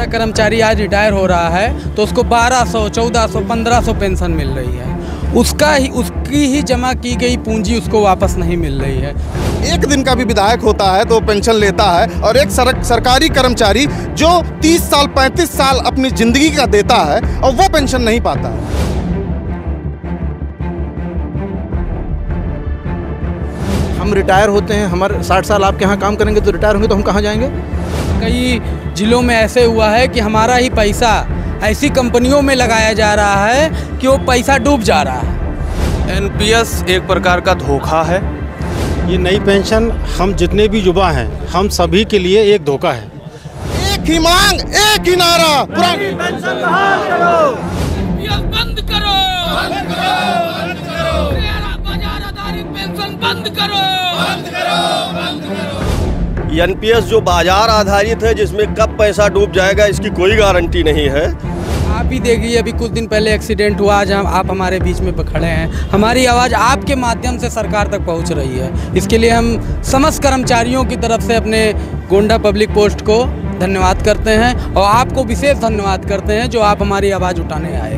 हमारा कर्मचारी आज रिटायर हो रहा है तो उसको 1200, 1400, 1500 पेंशन मिल रही है। उसकी ही जमा की गई पूंजी उसको वापस नहीं मिल रही है। एक दिन का भी विधायक होता है तो पेंशन लेता है, और एक सरकारी कर्मचारी जो 30 साल 35 साल अपनी ज़िंदगी का देता है और वो पेंशन नहीं पाता है। हम रिटायर होते हैं, हमारे 60 साल आपके यहाँ काम करेंगे तो रिटायर होंगे तो हम कहाँ जाएंगे? कई जिलों में ऐसे हुआ है कि हमारा ही पैसा ऐसी कंपनियों में लगाया जा रहा है कि वो पैसा डूब जा रहा है। एनपीएस एक प्रकार का धोखा है। ये नई पेंशन हम जितने भी युवा हैं हम सभी के लिए एक धोखा है। एक ही मांग, एक ही नारा, पुरानी पेंशन बहाल करो, बंद करो, बंद करो, बंद करो, बाजार आधारित पेंशन बंद करो, बंद करो, बंद करो। एनपीएस जो बाजार आधारित है, जिसमें कब पैसा डूब जाएगा इसकी कोई गारंटी नहीं है। आप ही देखिए, अभी कुछ दिन पहले एक्सीडेंट हुआ, आज आप हमारे बीच में खड़े हैं। हमारी आवाज़ आपके माध्यम से सरकार तक पहुंच रही है। इसके लिए हम समस्त कर्मचारियों की तरफ से अपने गोंडा पब्लिक पोस्ट को धन्यवाद करते हैं और आपको विशेष धन्यवाद करते हैं जो आप हमारी आवाज़ उठाने आए।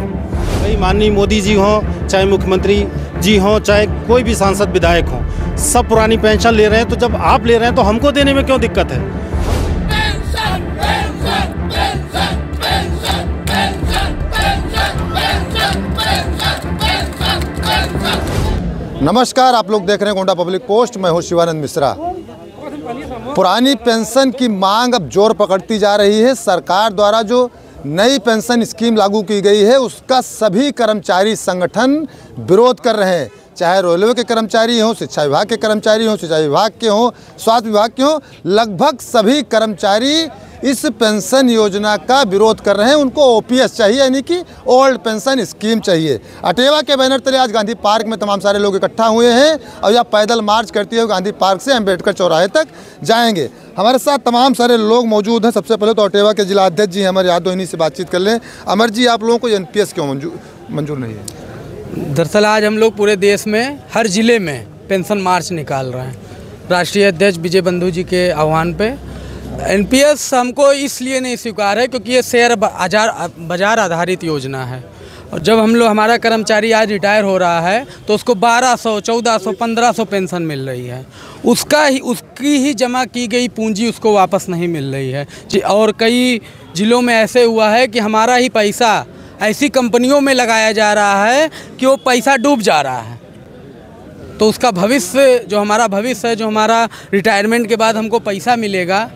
भाई माननीय मोदी जी हों, चाहे मुख्यमंत्री जी हों, चाहे कोई भी सांसद विधायक हों, सब पुरानी पेंशन ले रहे हैं। तो जब आप ले रहे हैं तो हमको देने में क्यों दिक्कत है? नमस्कार, आप लोग देख रहे हैं गोंडा पब्लिक पोस्ट। मैं हूं शिवानंद मिश्रा। पुरानी पेंशन की मांग अब जोर पकड़ती जा रही है। सरकार द्वारा जो नई पेंशन स्कीम लागू की गई है उसका सभी कर्मचारी संगठन विरोध कर रहे हैं, चाहे रेलवे के कर्मचारी हों, शिक्षा विभाग के कर्मचारी हों, सिंचाई विभाग के हों, स्वास्थ्य विभाग के हों। लगभग सभी कर्मचारी इस पेंशन योजना का विरोध कर रहे हैं। उनको ओपीएस चाहिए, यानी कि ओल्ड पेंशन स्कीम चाहिए। अटेवा के बैनर तले आज गांधी पार्क में तमाम सारे लोग इकट्ठा हुए हैं और यह पैदल मार्च करते हुए गांधी पार्क से अम्बेडकर चौराहे तक जाएंगे। हमारे साथ तमाम सारे लोग मौजूद हैं। सबसे पहले तो अटेवा के जिला अध्यक्ष जी अमर यादव, इन्हीं से बातचीत कर लें। अमर जी, आप लोगों को एनपीएस क्यों मंजूर नहीं है? दरअसल आज हम लोग पूरे देश में हर जिले में पेंशन मार्च निकाल रहे हैं। राष्ट्रीय अध्यक्ष विजय बंधु जी के आह्वान पे एनपीएस हमको इसलिए नहीं स्वीकार है क्योंकि ये शेयर बाजार आधारित योजना है। और जब हमारा कर्मचारी आज रिटायर हो रहा है तो उसको 1200, 1400, 1500 पेंशन मिल रही है। उसकी ही जमा की गई पूंजी उसको वापस नहीं मिल रही है जी। और कई जिलों में ऐसे हुआ है कि हमारा ही पैसा ऐसी कंपनियों में लगाया जा रहा है कि वो पैसा डूब जा रहा है। तो उसका भविष्य, जो हमारा भविष्य है, जो हमारा रिटायरमेंट के बाद हमको पैसा मिलेगा,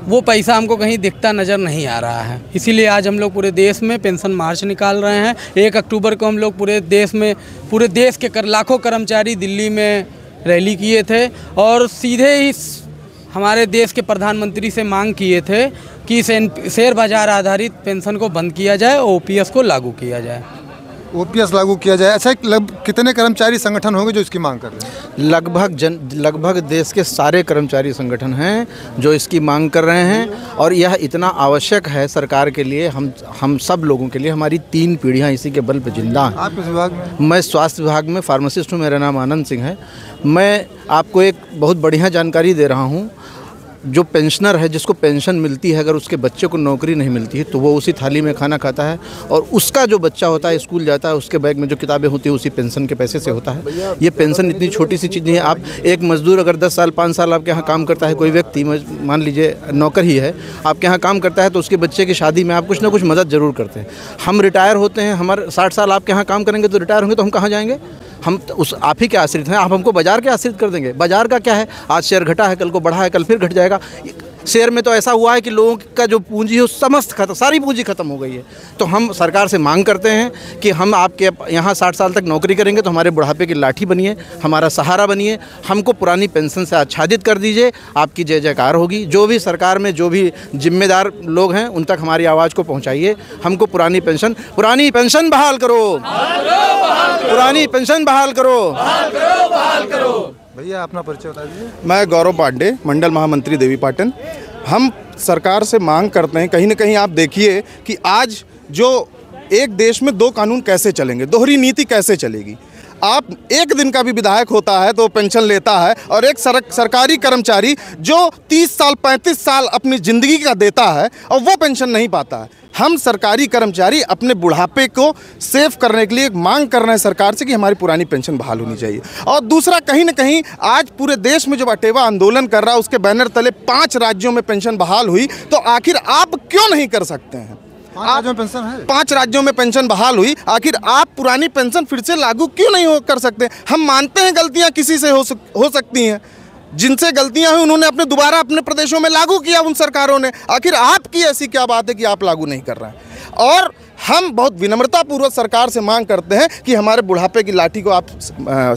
वो पैसा हमको कहीं दिखता नज़र नहीं आ रहा है। इसीलिए आज हम लोग पूरे देश में पेंशन मार्च निकाल रहे हैं। 1 अक्टूबर को हम लोग पूरे देश के लाखों कर्मचारी दिल्ली में रैली किए थे और सीधे ही हमारे देश के प्रधानमंत्री से मांग किए थे कि शेयर बाजार आधारित पेंशन को बंद किया जाए और ओपीएस को लागू किया जाए। ओपीएस लागू किया जाए। अच्छा, कितने कर्मचारी संगठन होंगे जो इसकी मांग कर रहे हैं? लगभग देश के सारे कर्मचारी संगठन हैं जो इसकी मांग कर रहे हैं और यह इतना आवश्यक है सरकार के लिए, हम सब लोगों के लिए। हमारी 3 पीढ़ियां इसी के बल पर जिंदा हैं। आप किस विभाग में? मैं स्वास्थ्य विभाग में फार्मासिस्ट हूँ। मेरा नाम आनंद सिंह है। मैं आपको एक बहुत बढ़िया जानकारी दे रहा हूँ। जो पेंशनर है, जिसको पेंशन मिलती है, अगर उसके बच्चे को नौकरी नहीं मिलती है तो वो उसी थाली में खाना खाता है और उसका जो बच्चा होता है स्कूल जाता है, उसके बैग में जो किताबें होती है उसी पेंशन के पैसे से होता है। ये पेंशन इतनी छोटी सी चीज़ नहीं है। आप एक मजदूर अगर 10 साल 5 साल आपके यहाँ काम करता है, कोई व्यक्ति मान लीजिए नौकर ही है, आपके यहाँ काम करता है, तो उसके बच्चे की शादी में आप कुछ ना कुछ मदद ज़रूर करते हैं। हम रिटायर होते हैं, हमारे 60 साल आपके यहाँ काम करेंगे तो रिटायर होंगे तो हम कहाँ जाएंगे? हम उस आप ही के आश्रित हैं। आप हमको बाजार के आश्रित कर देंगे। बाजार का क्या है? आज शेयर घटा है, कल को बढ़ा है, कल फिर घट जाएगा। शेयर में तो ऐसा हुआ है कि लोगों का जो पूंजी है समस्त सारी पूंजी खत्म हो गई है। तो हम सरकार से मांग करते हैं कि हम आपके यहाँ 60 साल तक नौकरी करेंगे तो हमारे बुढ़ापे की लाठी बनिए, हमारा सहारा बनिए, हमको पुरानी पेंशन से आच्छादित कर दीजिए। आपकी जय जयकार होगी। जो भी सरकार में जो भी जिम्मेदार लोग हैं उन तक हमारी आवाज़ को पहुँचाइए। हमको पुरानी पेंशन बहाल करो, पुरानी पेंशन बहाल करो। भैया अपना परिचय बता दीजिए। मैं गौरव पांडे, मंडल महामंत्री देवीपाटन। हम सरकार से मांग करते हैं, कहीं ना कहीं आप देखिए कि आज जो एक देश में 2 कानून कैसे चलेंगे, दोहरी नीति कैसे चलेगी। आप एक दिन का भी विधायक होता है तो पेंशन लेता है, और एक सरकारी कर्मचारी जो 30 साल 35 साल अपनी ज़िंदगी का देता है और वो पेंशन नहीं पाता है। हम सरकारी कर्मचारी अपने बुढ़ापे को सेव करने के लिए एक मांग कर रहे हैं सरकार से कि हमारी पुरानी पेंशन बहाल होनी चाहिए। और दूसरा, कहीं ना कहीं आज पूरे देश में जो अटेवा आंदोलन कर रहा है उसके बैनर तले 5 राज्यों में पेंशन बहाल हुई, तो आखिर आप क्यों नहीं कर सकते हैं? 5 राज्यों में पेंशन है, 5 राज्यों में पेंशन बहाल हुई, आखिर आप पुरानी पेंशन फिर से लागू क्यों नहीं कर सकते? हम मानते हैं गलतियां किसी से हो सकती हैं, जिनसे गलतियां हुई उन्होंने अपने दोबारा अपने प्रदेशों में लागू किया उन सरकारों ने। आखिर आपकी ऐसी क्या बात है कि आप लागू नहीं कर रहे हैं? और हम बहुत विनम्रतापूर्वक सरकार से मांग करते हैं कि हमारे बुढ़ापे की लाठी को आप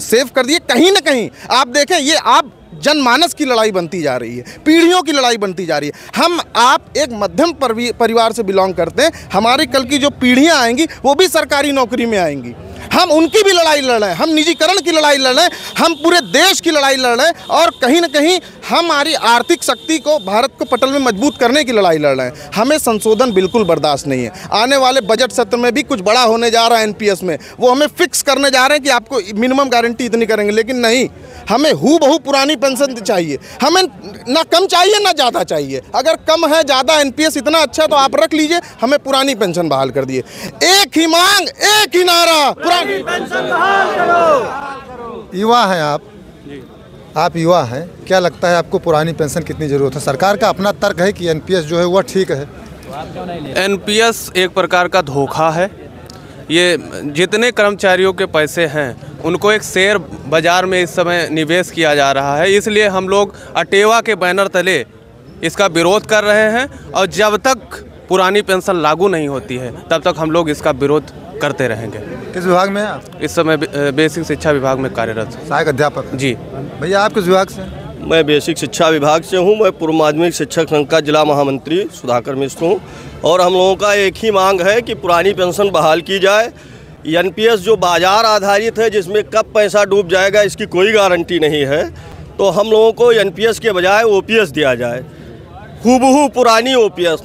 सेव कर दिए। कहीं ना कहीं आप देखें, ये आप जनमानस की लड़ाई बनती जा रही है, पीढ़ियों की लड़ाई बनती जा रही है। हम आप एक मध्यम परिवार से बिलोंग करते हैं, हमारी कल की जो पीढ़ियां आएंगी वो भी सरकारी नौकरी में आएंगी। हम उनकी भी लड़ाई लड़ रहे हैं, हम निजीकरण की लड़ाई लड़ रहे हैं, हम पूरे देश की लड़ाई लड़ रहे हैं, और कहीं ना कहीं हमारी आर्थिक शक्ति को, भारत को पटल में मजबूत करने की लड़ाई लड़ रहे हैं। हमें संशोधन बिल्कुल बर्दाश्त नहीं है। आने वाले बजट सत्र में भी कुछ बड़ा होने जा रहा है एनपीएस में, वो हमें फिक्स करने जा रहे हैं कि आपको मिनिमम गारंटी इतनी करेंगे, लेकिन नहीं, हमें हूबहू पुरानी पेंशन चाहिए। हमें ना कम चाहिए ना ज़्यादा चाहिए। अगर कम है, ज़्यादा एनपीएस इतना अच्छा तो आप रख लीजिए, हमें पुरानी पेंशन बहाल कर दिए। एक ही मांग, एक ही नारा, पुरानी पेंशन बहाल करो। युवा हैं आप युवा हैं, क्या लगता है आपको पुरानी पेंशन कितनी ज़रूरत है? सरकार का अपना तर्क है कि एनपीएस जो है वह ठीक है। एनपीएस एक प्रकार का धोखा है। ये जितने कर्मचारियों के पैसे हैं उनको एक शेयर बाज़ार में इस समय निवेश किया जा रहा है, इसलिए हम लोग अटेवा के बैनर तले इसका विरोध कर रहे हैं। और जब तक पुरानी पेंशन लागू नहीं होती है तब तक हम लोग इसका विरोध करते रहेंगे। किस विभाग में हैं आप? इस समय बेसिक शिक्षा विभाग में कार्यरत हूँ। सहायक अध्यापक जी। भैया आप किस विभाग से? मैं बेसिक शिक्षा विभाग से हूँ। मैं पूर्व माध्यमिक शिक्षक संघ का जिला महामंत्री सुधाकर मिश्र हूँ। और हम लोगों का एक ही मांग है कि पुरानी पेंशन बहाल की जाए। एनपीएस जो बाजार आधारित है, जिसमें कब पैसा डूब जाएगा इसकी कोई गारंटी नहीं है, तो हम लोगों को एनपीएस के बजाय ओपीएस दिया जाए, हूबहू पुरानी ओपीएस।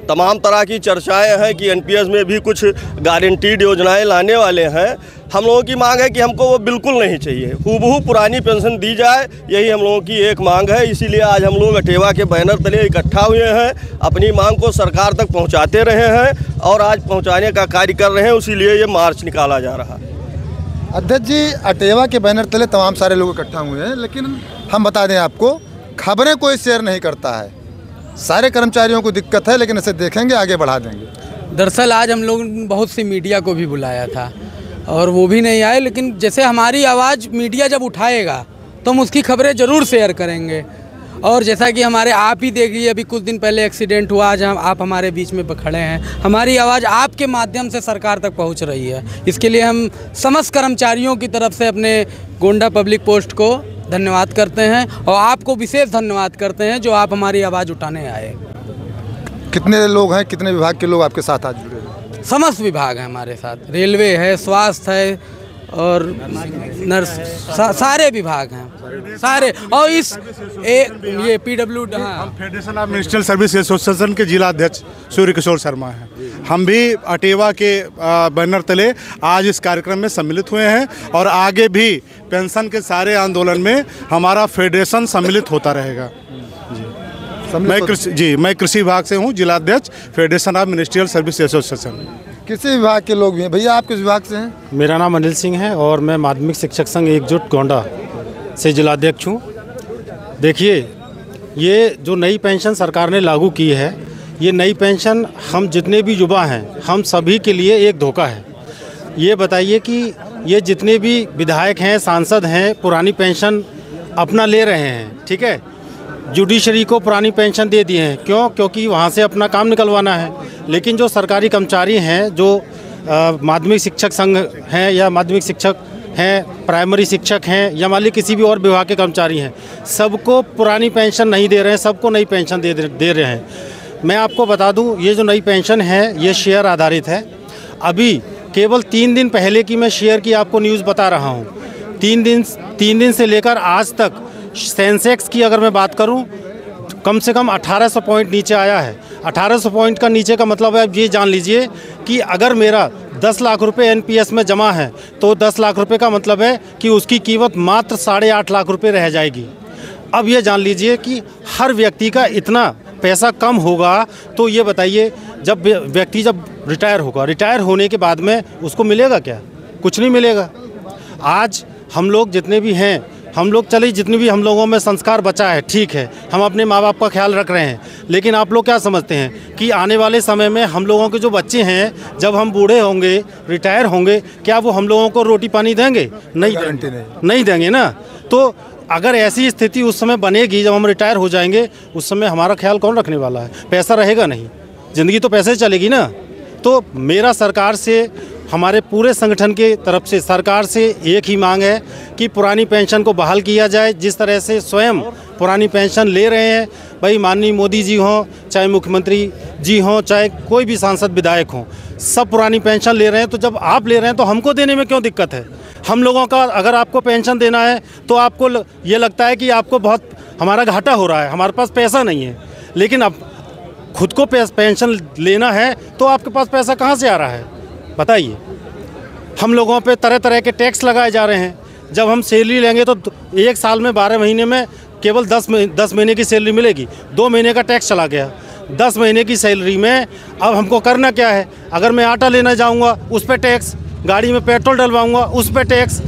तमाम तरह की चर्चाएं हैं कि एनपीएस में भी कुछ गारंटीड योजनाएं लाने वाले हैं। हम लोगों की मांग है कि हमको वो बिल्कुल नहीं चाहिए, हूबहू पुरानी पेंशन दी जाए, यही हम लोगों की एक मांग है। इसीलिए आज हम लोग अटेवा के बैनर तले इकट्ठा हुए हैं, अपनी मांग को सरकार तक पहुंचाते रहे हैं और आज पहुंचाने का कार्य कर रहे हैं, इसीलिए ये मार्च निकाला जा रहा है। अध्यक्ष जी, अटेवा के बैनर तले तमाम सारे लोग इकट्ठा हुए हैं, लेकिन हम बता दें आपको, खबरें कोई शेयर नहीं करता है। सारे कर्मचारियों को दिक्कत है, लेकिन इसे देखेंगे, आगे बढ़ा देंगे। दरअसल आज हम लोग बहुत सी मीडिया को भी बुलाया था और वो भी नहीं आए, लेकिन जैसे हमारी आवाज़ मीडिया जब उठाएगा तो हम उसकी खबरें ज़रूर शेयर करेंगे। और जैसा कि हमारे आप ही देखिए, अभी कुछ दिन पहले एक्सीडेंट हुआ, आज आप हमारे बीच में खड़े हैं, हमारी आवाज़ आपके माध्यम से सरकार तक पहुंच रही है। इसके लिए हम समस्त कर्मचारियों की तरफ से अपने गोंडा पब्लिक पोस्ट को धन्यवाद करते हैं और आपको विशेष धन्यवाद करते हैं जो आप हमारी आवाज़ उठाने आए। कितने लोग हैं, कितने विभाग के लोग आपके साथ आज जुड़े हैं? समस्त विभाग हैं हमारे साथ, रेलवे है, स्वास्थ्य है और नर्स, सारे विभाग हैं सारे। और ये पीडब्ल्यू, हम federation of ministerial service association के जिला अध्यक्ष सूर्य किशोर शर्मा हैं। हम भी अटेवा के बैनर तले आज इस कार्यक्रम में सम्मिलित हुए हैं और आगे भी पेंशन के सारे आंदोलन में हमारा फेडरेशन सम्मिलित होता रहेगा। मैं कृषि विभाग से हूँ, जिला अध्यक्ष federation of ministerial service association. किसी विभाग के लोग भी हैं। भैया आप किस विभाग से हैं? मेरा नाम अनिल सिंह है और मैं माध्यमिक शिक्षक संघ एकजुट गोंडा से जिला अध्यक्ष हूँ। देखिए, ये जो नई पेंशन सरकार ने लागू की है, ये नई पेंशन हम जितने भी युवा हैं हम सभी के लिए एक धोखा है। ये बताइए कि ये जितने भी विधायक हैं, सांसद हैं, पुरानी पेंशन अपना ले रहे हैं, ठीक है, जुडिशरी को पुरानी पेंशन दे दिए हैं। क्यों? क्योंकि वहाँ से अपना काम निकलवाना है। लेकिन जो सरकारी कर्मचारी हैं, जो माध्यमिक शिक्षक संघ हैं या माध्यमिक शिक्षक हैं, प्राइमरी शिक्षक हैं या मान लीजिए किसी भी और विभाग के कर्मचारी हैं, सबको पुरानी पेंशन नहीं दे रहे हैं, सबको नई पेंशन दे रहे हैं। मैं आपको बता दूं, ये जो नई पेंशन है ये शेयर आधारित है। अभी केवल 3 दिन पहले की मैं शेयर की आपको न्यूज़ बता रहा हूँ। 3 दिन से लेकर आज तक सेंसेक्स की अगर मैं बात करूं, कम से कम 1800 पॉइंट नीचे आया है। 1800 पॉइंट का नीचे का मतलब है, आप ये जान लीजिए कि अगर मेरा 10 लाख रुपए एनपीएस में जमा है तो 10 लाख रुपए का मतलब है कि उसकी कीमत मात्र 8.5 लाख रुपए रह जाएगी। अब ये जान लीजिए कि हर व्यक्ति का इतना पैसा कम होगा तो ये बताइए जब व्यक्ति जब रिटायर होगा, रिटायर होने के बाद में उसको मिलेगा क्या? कुछ नहीं मिलेगा। आज हम लोग जितने भी हैं, हम लोग चलिए जितनी भी हम लोगों में संस्कार बचा है, ठीक है, हम अपने माँ बाप का ख्याल रख रहे हैं, लेकिन आप लोग क्या समझते हैं कि आने वाले समय में हम लोगों के जो बच्चे हैं, जब हम बूढ़े होंगे, रिटायर होंगे, क्या वो हम लोगों को रोटी पानी देंगे? नहीं देंगे ना। तो अगर ऐसी स्थिति उस समय बनेगी जब हम रिटायर हो जाएंगे, उस समय हमारा ख्याल कौन रखने वाला है? पैसा रहेगा नहीं, ज़िंदगी तो पैसे चलेगी ना। तो मेरा सरकार से, हमारे पूरे संगठन के तरफ से सरकार से एक ही मांग है कि पुरानी पेंशन को बहाल किया जाए। जिस तरह से स्वयं पुरानी पेंशन ले रहे हैं भाई, माननीय मोदी जी हों, चाहे मुख्यमंत्री जी हों, चाहे कोई भी सांसद विधायक हों, सब पुरानी पेंशन ले रहे हैं। तो जब आप ले रहे हैं तो हमको देने में क्यों दिक्कत है? हम लोगों का अगर आपको पेंशन देना है तो आपको ये लगता है कि आपको बहुत हमारा घाटा हो रहा है, हमारे पास पैसा नहीं है। लेकिन अब खुद को पेंशन लेना है तो आपके पास पैसा कहाँ से आ रहा है बताइए? हम लोगों पे तरह तरह के टैक्स लगाए जा रहे हैं। जब हम सैलरी लेंगे तो एक साल में 12 महीने में केवल 10 महीने की सैलरी मिलेगी, 2 महीने का टैक्स चला गया। 10 महीने की सैलरी में अब हमको करना क्या है? अगर मैं आटा लेना जाऊंगा उस पर टैक्स, गाड़ी में पेट्रोल डलवाऊंगा उस पर टैक्स,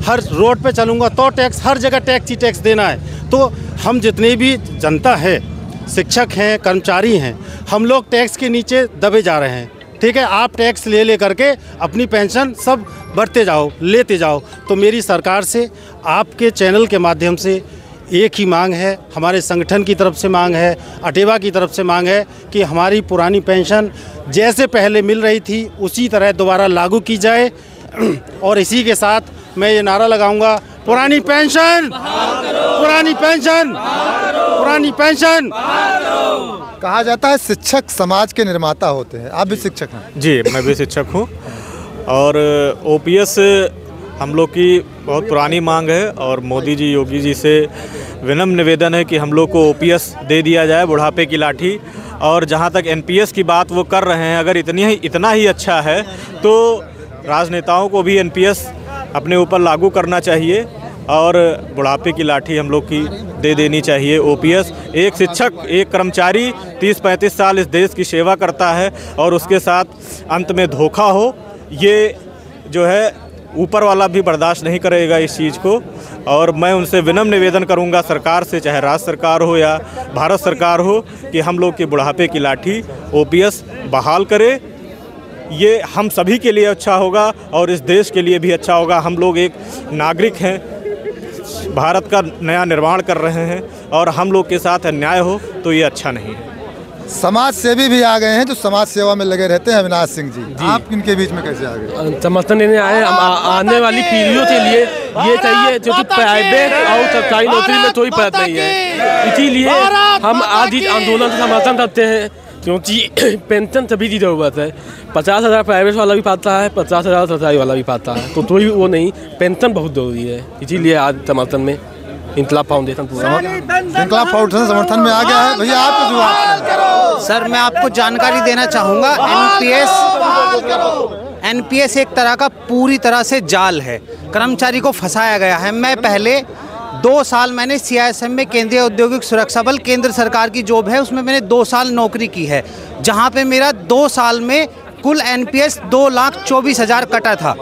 हर रोड पे चलूँगा तो टैक्स, हर जगह टैक्स ही टैक्स देना है। तो हम जितनी भी जनता है, शिक्षक हैं, कर्मचारी हैं, हम लोग टैक्स के नीचे दबे जा रहे हैं। ठीक है, आप टैक्स ले करके अपनी पेंशन सब बढ़ते जाओ, लेते जाओ। तो मेरी सरकार से, आपके चैनल के माध्यम से एक ही मांग है, हमारे संगठन की तरफ से मांग है, अटेवा की तरफ से मांग है कि हमारी पुरानी पेंशन जैसे पहले मिल रही थी उसी तरह दोबारा लागू की जाए। और इसी के साथ मैं ये नारा लगाऊंगा, पुरानी पेंशन, पुरानी पेंशन, पुरानी पेंशन। कहा जाता है शिक्षक समाज के निर्माता होते हैं, आप भी शिक्षक हैं? जी, मैं भी शिक्षक हूँ। और ओपीएस हम लोग की बहुत पुरानी मांग है और मोदी जी, योगी जी से विनम्र निवेदन है कि हम लोग को ओपीएस दे दिया जाए, बुढ़ापे की लाठी। और जहाँ तक एनपीएस की बात वो कर रहे हैं, अगर इतना ही अच्छा है तो राजनेताओं को भी एनपीएस अपने ऊपर लागू करना चाहिए और बुढ़ापे की लाठी हम लोग की दे देनी चाहिए। ओपीएस, एक शिक्षक, एक कर्मचारी 30-35 साल इस देश की सेवा करता है और उसके साथ अंत में धोखा हो, ये जो है ऊपर वाला भी बर्दाश्त नहीं करेगा इस चीज़ को। और मैं उनसे विनम्र निवेदन करूंगा सरकार से, चाहे राज्य सरकार हो या भारत सरकार हो, कि हम लोग की बुढ़ापे की लाठी ओपीएस बहाल करे। ये हम सभी के लिए अच्छा होगा और इस देश के लिए भी अच्छा होगा। हम लोग एक नागरिक हैं, भारत का नया निर्माण कर रहे हैं और हम लोग के साथ अन्याय हो तो ये अच्छा नहीं है। समाज सेवी भी आ गए हैं जो समाज सेवा में लगे रहते हैं, अविनाश सिंह जी, आप इनके बीच में कैसे आ गए? समर्थन देने आए। आने वाली पीढ़ियों के लिए ये चाहिए जो कि प्राइवेट और सरकारी नौकरी में कोई फर्क नहीं है, इसीलिए हम आज इस आंदोलन से समर्थन करते हैं। क्योंकि पेंशन सभी की ज़रूरत है, 50,000 प्राइवेट वाला भी पाता है, 50,000 सरकारी वाला भी पाता है, तो कोई वो नहीं, पेंशन बहुत ज़रूरी है। इसीलिए आज समर्थन में इनकलाब फाउंडेशन समर्थन में आ गया है। भैया आपको जवाब। सर, मैं आपको जानकारी देना चाहूँगा, एनपीएस एक तरह का पूरी तरह से जाल है, कर्मचारी को फंसाया गया है। मैं पहले 2 साल मैंने CISM में, केंद्रीय औद्योगिक सुरक्षा बल, केंद्र सरकार की जॉब है, उसमें मैंने 2 साल नौकरी की है, जहां पे मेरा 2 साल में कुल एनपीएस 2,24,000 कटा था।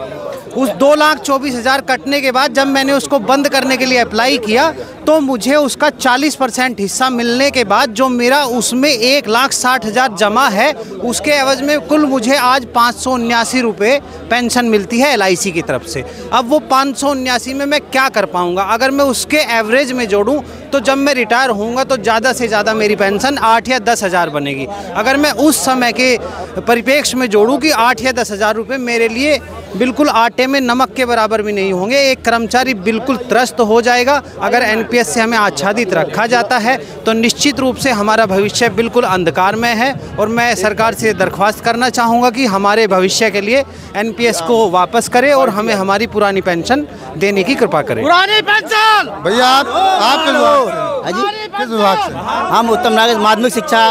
उस 2,24,000 कटने के बाद जब मैंने उसको बंद करने के लिए अप्लाई किया तो मुझे उसका 40% हिस्सा मिलने के बाद जो मेरा उसमें 1,60,000 जमा है, उसके एवज में कुल मुझे आज 579 रुपये पेंशन मिलती है LIC की तरफ से। अब वो 579 में मैं क्या कर पाऊँगा? अगर मैं उसके एवरेज में जोड़ूँ तो जब मैं रिटायर होऊंगा तो ज़्यादा से ज़्यादा मेरी पेंशन 8 या 10,000 बनेगी। अगर मैं उस समय के परिप्रेक्ष्य में जोड़ूँ कि 8 या 10,000 रुपये मेरे लिए बिल्कुल आटे में नमक के बराबर भी नहीं होंगे, एक कर्मचारी बिल्कुल त्रस्त हो जाएगा। अगर एनपीएस से हमें आच्छादित रखा जाता है तो निश्चित रूप से हमारा भविष्य बिल्कुल अंधकार में है। और मैं सरकार से दरख्वास्त करना चाहूँगा कि हमारे भविष्य के लिए एनपीएस को वापस करे और हमें हमारी पुरानी पेंशन देने की कृपा करें। पुरानी पेंशन। भैया आप किस विभाग से? हम उत्तम नागरिक माध्यमिक शिक्षा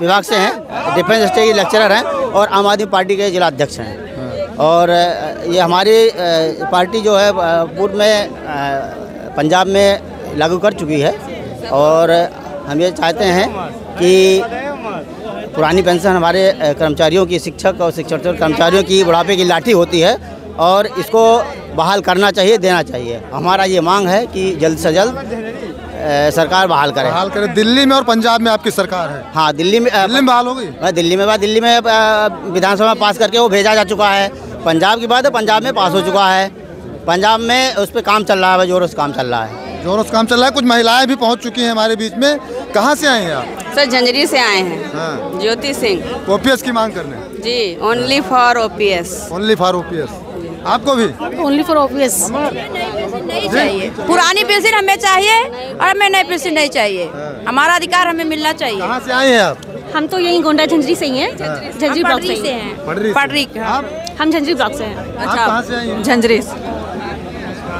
विभाग से हैं, डिफेंस स्टेट के लेक्चरर हैं और आम आदमी पार्टी के जिला अध्यक्ष हैं। और ये हमारी पार्टी जो है पूर्व में पंजाब में लागू कर चुकी है और हम ये चाहते हैं कि पुरानी पेंशन हमारे कर्मचारियों की, शिक्षक और शिक्षक कर्मचारियों की बुढ़ापे की लाठी होती है और इसको बहाल करना चाहिए, देना चाहिए। हमारा ये मांग है कि जल्द से जल्द सरकार बहाल करे। दिल्ली में और पंजाब में आपकी सरकार है? हाँ, दिल्ली में बहाल हो गई। दिल्ली में विधानसभा पास करके वो भेजा जा चुका है। पंजाब की बात है, पंजाब में पास हो चुका है। पंजाब में उस पर काम चल रहा है, जोरों से काम चल रहा है। कुछ महिलाएं भी पहुंच चुकी हैं हमारे बीच में। कहाँ से आए हैं आप? सर झंझरी से आए हैं। हाँ। ज्योति सिंह। ओपीएस की मांग करने? जी, only for OPS. Only for OPS. आपको भी? Only for OPS. नहीं चाहिए पुरानी पेंशन, हमें चाहिए और हमें नई पेंशन नहीं चाहिए। हमारा अधिकार हमें मिलना चाहिए। कहाँ से आए हैं आप? हम तो यही गोंडा झंझरी से ही हैं। झंझरी ब्लॉक से हैं। पटरी। हम झंझरी ब्लॉक से हैं। आप कहाँ से आई हैं? झंझरी।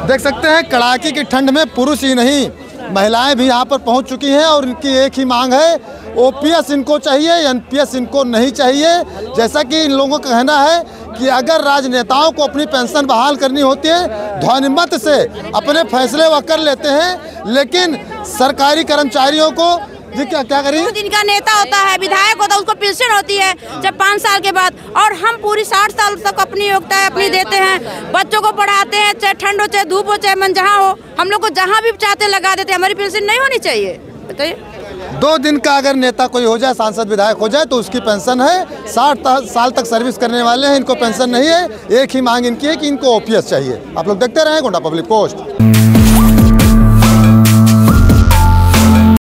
देख सकते हैं कड़ाके की ठंड में पुरुष ही नहीं, महिलाएं भी यहाँ पर पहुँच चुकी हैं और इनकी एक ही मांग है, ओपीएस इनको चाहिए, एनपीएस इनको नहीं चाहिए। जैसा कि इन लोगों का कहना है कि अगर राजनेताओं को अपनी पेंशन बहाल करनी होती है, ध्वनिमत से अपने फैसले वह कर लेते हैं, लेकिन सरकारी कर्मचारियों को जी क्या करें? जिनका नेता होता है, विधायक होता है, उसको पेंशन होती है जब 5 साल के बाद, और हम पूरी 60 साल तक अपनी योग्यता अपनी देते हैं, बच्चों को पढ़ाते हैं, चाहे ठंड हो, चाहे धूप हो, चाहे मन जहाँ हो, हम लोग को जहाँ भी चाहते लगा देते हैं। हमारी पेंशन नहीं होनी चाहिए। बताइए, 2 दिन का अगर नेता कोई हो जाए, सांसद विधायक हो जाए, तो उसकी पेंशन है। 60 साल तक सर्विस करने वाले हैं, इनको पेंशन नहीं है। एक ही मांग इनकी है कि इनको ओपीएस चाहिए। आप लोग देखते रहें गोंडा पब्लिक पोस्ट।